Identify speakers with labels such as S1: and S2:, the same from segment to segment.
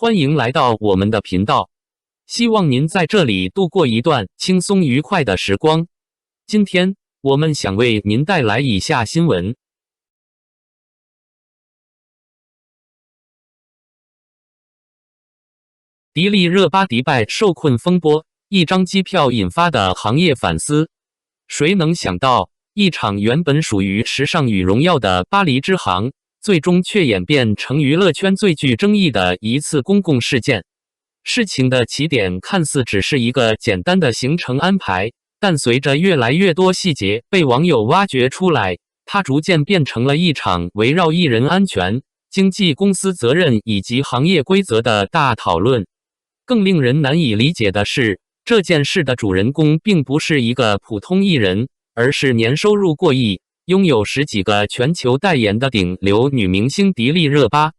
S1: 欢迎来到我们的频道，希望您在这里度过一段轻松愉快的时光。今天我们想为您带来以下新闻：迪丽热巴迪拜受困风波，一张机票引发的行业反思。谁能想到，一场原本属于时尚与荣耀的巴黎之行，最终却演变成娱乐圈最具争议的一次公共事件。事情的起点看似只是一个简单的行程安排，但随着越来越多细节被网友挖掘出来，它逐渐变成了一场围绕艺人安全、经纪公司责任以及行业规则的大讨论。更令人难以理解的是，这件事的主人公并不是一个普通艺人，而是年收入过亿、拥有10几个全球代言的顶流女明星迪丽热巴。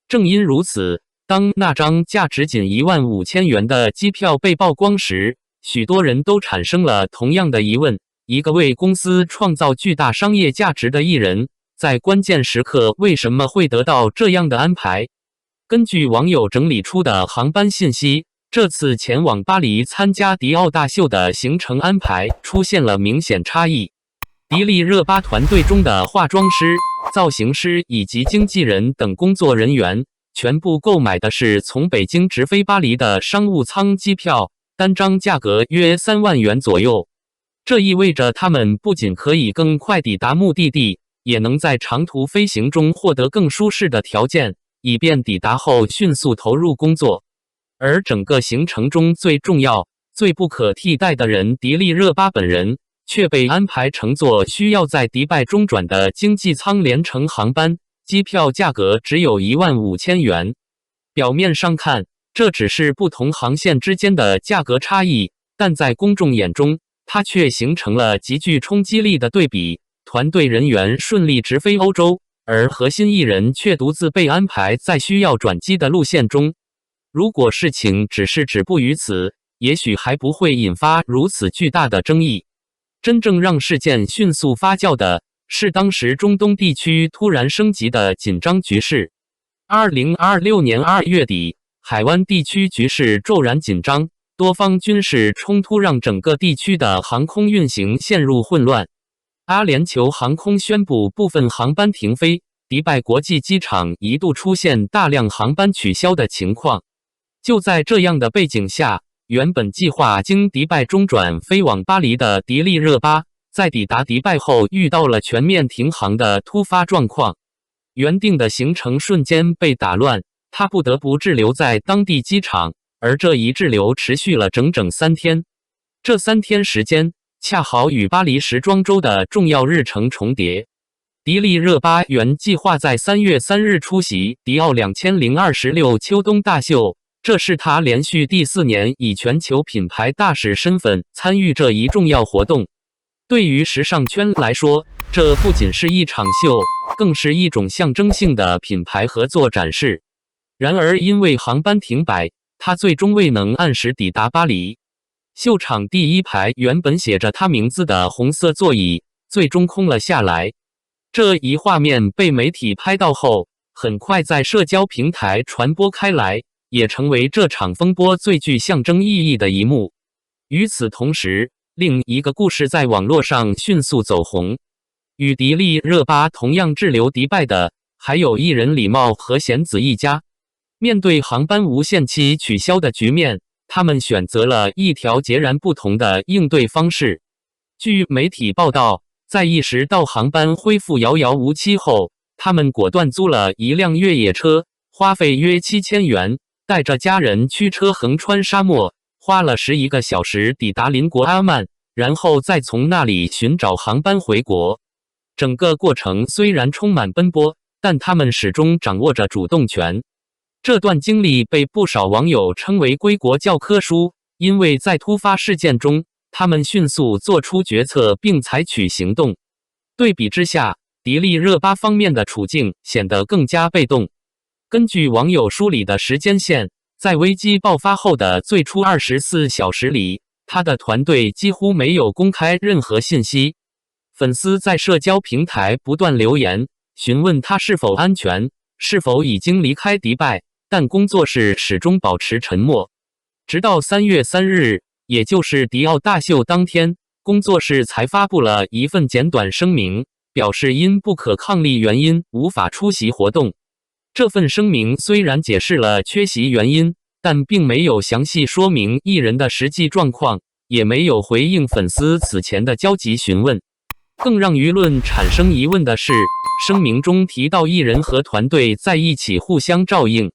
S1: 正因如此，当那张价值仅15000元的机票被曝光时，许多人都产生了同样的疑问：一个为公司创造巨大商业价值的艺人，在关键时刻为什么会得到这样的安排？根据网友整理出的航班信息，这次前往巴黎参加迪奥大秀的行程安排出现了明显差异。迪丽热巴团队中的化妆师、造型师以及经纪人等工作人员全部购买的是从北京直飞巴黎的商务舱机票，单张价格约3万元左右。这意味着他们不仅可以更快抵达目的地，也能在长途飞行中获得更舒适的条件，以便抵达后迅速投入工作。而整个行程中最重要、最不可替代的人迪丽热巴本人，却被安排乘坐需要在迪拜中转的经济舱联程航班，机票价格只有15000元。表面上看，这只是不同航线之间的价格差异，但在公众眼中，它却形成了极具冲击力的对比。团队人员顺利直飞欧洲，而核心艺人却独自被安排在需要转机的路线中。如果事情只是止步于此，也许还不会引发如此巨大的争议。真正让事件迅速发酵的是当时中东地区突然升级的紧张局势。2026年2月底，海湾地区局势骤然紧张，多方军事冲突让整个地区的航空运行陷入混乱。阿联酋航空宣布部分航班停飞，迪拜国际机场一度出现大量航班取消的情况。就在这样的背景下，原本计划经迪拜中转飞往巴黎的迪丽热巴，在抵达迪拜后遇到了全面停航的突发状况，原定的行程瞬间被打乱，她不得不滞留在当地机场，而这一滞留持续了整整3天。这3天时间恰好与巴黎时装周的重要日程重叠。迪丽热巴原计划在3月3日出席迪奥2026秋冬大秀，这是她连续第4年以全球品牌大使身份参与这一重要活动。对于时尚圈来说，这不仅是一场秀，更是一种象征性的品牌合作展示。然而因为航班停摆，她最终未能按时抵达巴黎。秀场第1排原本写着她名字的红色座椅，最终空了下来。这一画面被媒体拍到后，很快在社交平台传播开来，也成为这场风波最具象征意义的一幕。与此同时，另一个故事在网络上迅速走红。与迪丽热巴同样滞留迪拜的，还有艺人李茂和贤子一家。面对航班无限期取消的局面，他们选择了一条截然不同的应对方式。据媒体报道，在意识到航班恢复遥遥无期后，他们果断租了一辆越野车，花费约7000元，带着家人驱车横穿沙漠，花了11个小时抵达邻国阿曼，然后再从那里寻找航班回国。整个过程虽然充满奔波，但他们始终掌握着主动权。这段经历被不少网友称为归国教科书，因为在突发事件中，他们迅速做出决策并采取行动。对比之下，迪丽热巴方面的处境显得更加被动。根据网友梳理的时间线，在危机爆发后的最初24小时里，他的团队几乎没有公开任何信息。粉丝在社交平台不断留言，询问他是否安全，是否已经离开迪拜，但工作室始终保持沉默。直到3月3日，也就是迪奥大秀当天，工作室才发布了一份简短声明，表示因不可抗力原因无法出席活动。这份声明虽然解释了缺席原因，但并没有详细说明艺人的实际状况，也没有回应粉丝此前的焦急询问。更让舆论产生疑问的是，声明中提到艺人和团队在一起互相照应。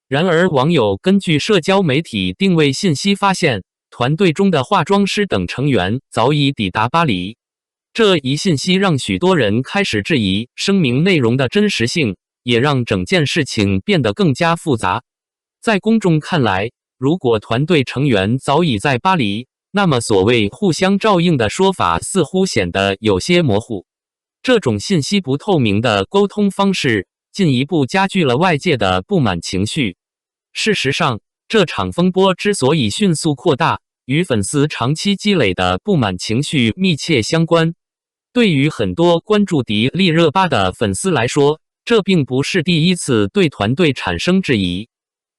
S1: 然而，网友根据社交媒体定位信息发现，团队中的化妆师等成员早已抵达巴黎。这一信息让许多人开始质疑声明内容的真实性，也让整件事情变得更加复杂。在公众看来，如果团队成员早已在巴黎，那么所谓互相照应的说法似乎显得有些模糊。这种信息不透明的沟通方式，进一步加剧了外界的不满情绪。事实上，这场风波之所以迅速扩大，与粉丝长期积累的不满情绪密切相关。对于很多关注迪丽热巴的粉丝来说，这并不是第一次对团队产生质疑。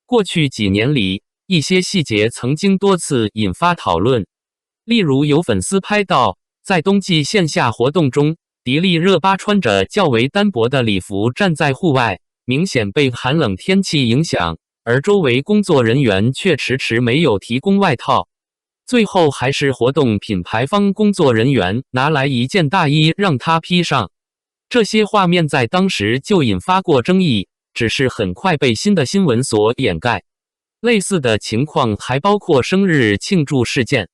S1: 过去几年里，一些细节曾经多次引发讨论。例如，有粉丝拍到，在冬季线下活动中，迪丽热巴穿着较为单薄的礼服站在户外，明显被寒冷天气影响，而周围工作人员却迟迟没有提供外套。最后还是活动品牌方工作人员拿来一件大衣让她披上。这些画面在当时就引发过争议，只是很快被新的新闻所掩盖。类似的情况还包括生日庆祝事件。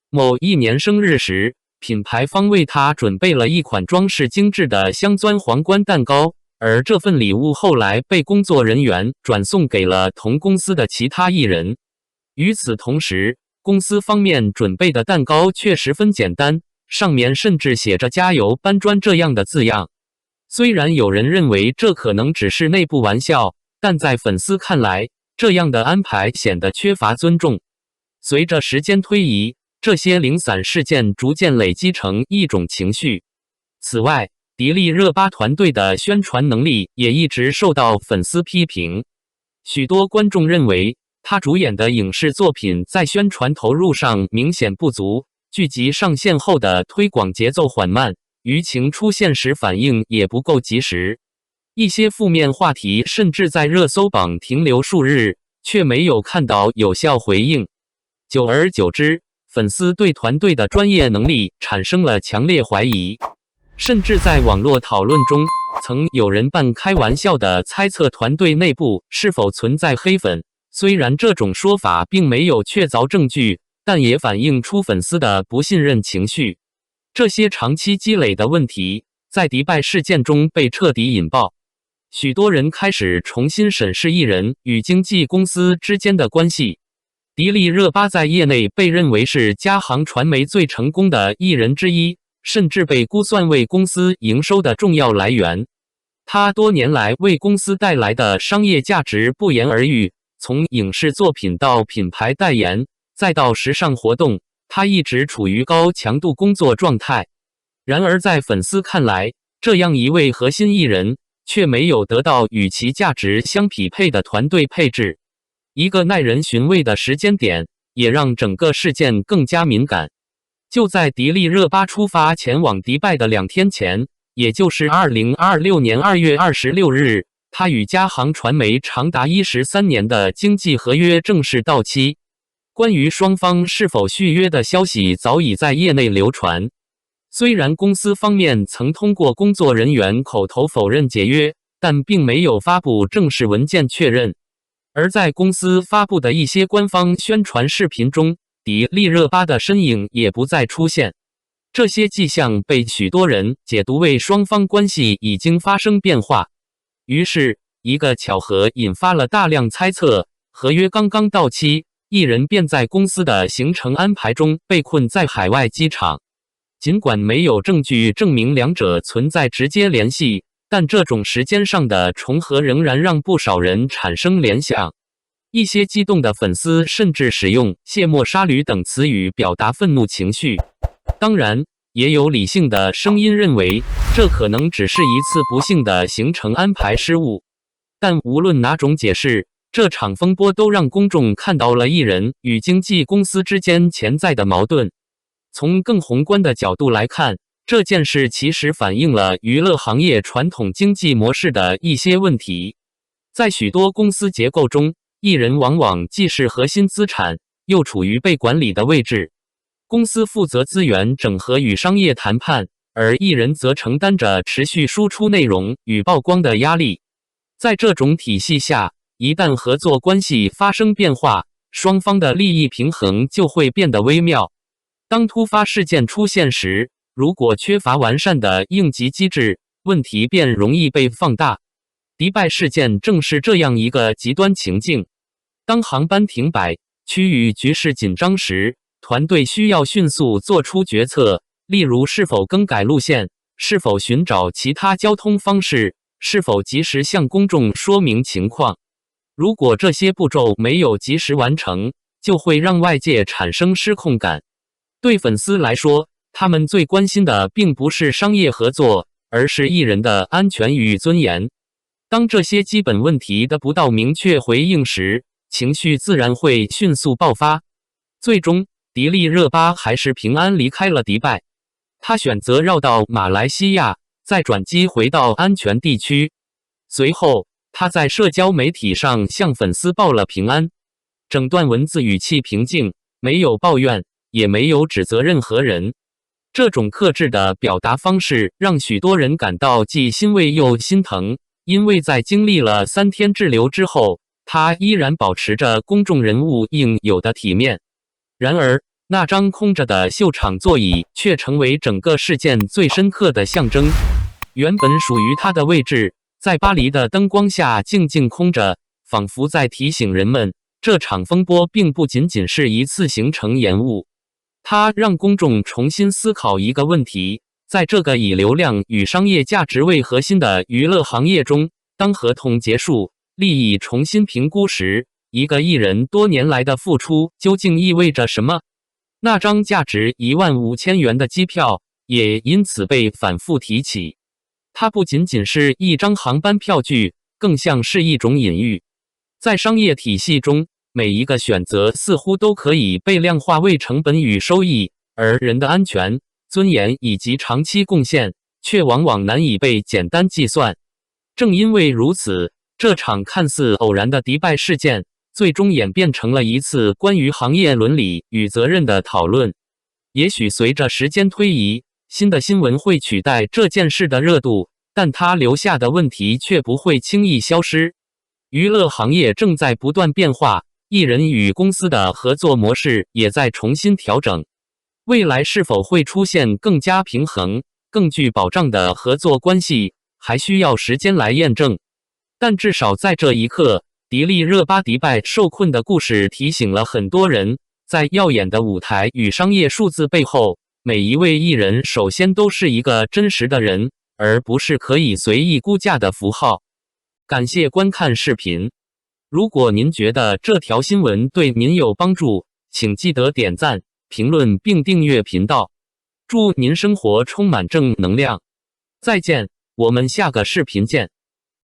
S1: 某一年生日时，品牌方为他准备了一款装饰精致的镶钻皇冠蛋糕，而这份礼物后来被工作人员转送给了同公司的其他艺人。与此同时，公司方面准备的蛋糕却十分简单，上面甚至写着加油搬砖这样的字样。虽然有人认为这可能只是内部玩笑，但在粉丝看来，这样的安排显得缺乏尊重。随着时间推移，这些零散事件逐渐累积成一种情绪。此外，迪丽热巴团队的宣传能力也一直受到粉丝批评。许多观众认为，她主演的影视作品在宣传投入上明显不足，剧集上线后的推广节奏缓慢，舆情出现时反应也不够及时。一些负面话题甚至在热搜榜停留数日，却没有看到有效回应。久而久之，粉丝对团队的专业能力产生了强烈怀疑，甚至在网络讨论中，曾有人半开玩笑地猜测团队内部是否存在黑粉。虽然这种说法并没有确凿证据，但也反映出粉丝的不信任情绪。这些长期积累的问题，在迪拜事件中被彻底引爆。许多人开始重新审视艺人与经纪公司之间的关系。迪丽热巴在业内被认为是嘉行传媒最成功的艺人之一，甚至被估算为公司营收的重要来源。她多年来为公司带来的商业价值不言而喻，从影视作品到品牌代言，再到时尚活动，她一直处于高强度工作状态。然而在粉丝看来，这样一位核心艺人却没有得到与其价值相匹配的团队配置。一个耐人寻味的时间点，也让整个事件更加敏感。就在迪丽热巴出发前往迪拜的2天前，也就是2026年2月26日，她与嘉行传媒长达13年的经纪合约正式到期。关于双方是否续约的消息早已在业内流传。虽然公司方面曾通过工作人员口头否认解约，但并没有发布正式文件确认。而在公司发布的一些官方宣传视频中，迪丽热巴的身影也不再出现。这些迹象被许多人解读为双方关系已经发生变化。于是，一个巧合引发了大量猜测：合约刚刚到期，艺人便在公司的行程安排中被困在海外机场。尽管没有证据证明两者存在直接联系，但这种时间上的重合仍然让不少人产生联想。一些激动的粉丝甚至使用“卸磨杀驴”等词语表达愤怒情绪。当然，也有理性的声音认为，这可能只是一次不幸的行程安排失误。但无论哪种解释，这场风波都让公众看到了艺人与经纪公司之间潜在的矛盾。从更宏观的角度来看，这件事其实反映了娱乐行业传统经济模式的一些问题。在许多公司结构中，艺人往往既是核心资产，又处于被管理的位置。公司负责资源整合与商业谈判，而艺人则承担着持续输出内容与曝光的压力。在这种体系下，一旦合作关系发生变化，双方的利益平衡就会变得微妙。当突发事件出现时，如果缺乏完善的应急机制，问题便容易被放大。迪拜事件正是这样一个极端情境。当航班停摆、区域局势紧张时，团队需要迅速做出决策，例如是否更改路线，是否寻找其他交通方式，是否及时向公众说明情况。如果这些步骤没有及时完成，就会让外界产生失控感。对粉丝来说，他们最关心的并不是商业合作，而是艺人的安全与尊严。当这些基本问题得不到明确回应时，情绪自然会迅速爆发。最终，迪丽热巴还是平安离开了迪拜。她选择绕道马来西亚，再转机回到安全地区。随后，她在社交媒体上向粉丝报了平安。整段文字语气平静，没有抱怨，也没有指责任何人。这种克制的表达方式让许多人感到既欣慰又心疼，因为在经历了3天滞留之后，他依然保持着公众人物应有的体面。然而，那张空着的秀场座椅却成为整个事件最深刻的象征。原本属于他的位置，在巴黎的灯光下静静空着，仿佛在提醒人们，这场风波并不仅仅是一次行程延误。它让公众重新思考一个问题：在这个以流量与商业价值为核心的娱乐行业中，当合同结束，利益重新评估时，一个艺人多年来的付出究竟意味着什么？那张价值15000元的机票也因此被反复提起。它不仅仅是一张航班票据，更像是一种隐喻。在商业体系中，每一个选择似乎都可以被量化为成本与收益，而人的安全、尊严以及长期贡献却往往难以被简单计算。正因为如此，这场看似偶然的迪拜事件最终演变成了一次关于行业伦理与责任的讨论。也许随着时间推移，新的新闻会取代这件事的热度，但它留下的问题却不会轻易消失。娱乐行业正在不断变化，艺人与公司的合作模式也在重新调整。未来是否会出现更加平衡、更具保障的合作关系，还需要时间来验证。但至少在这一刻，迪丽热巴迪拜受困的故事提醒了很多人，在耀眼的舞台与商业数字背后，每一位艺人首先都是一个真实的人，而不是可以随意估价的符号。感谢观看视频。如果您觉得这条新闻对您有帮助，请记得点赞、评论并订阅频道。祝您生活充满正能量。再见，我们下个视频见。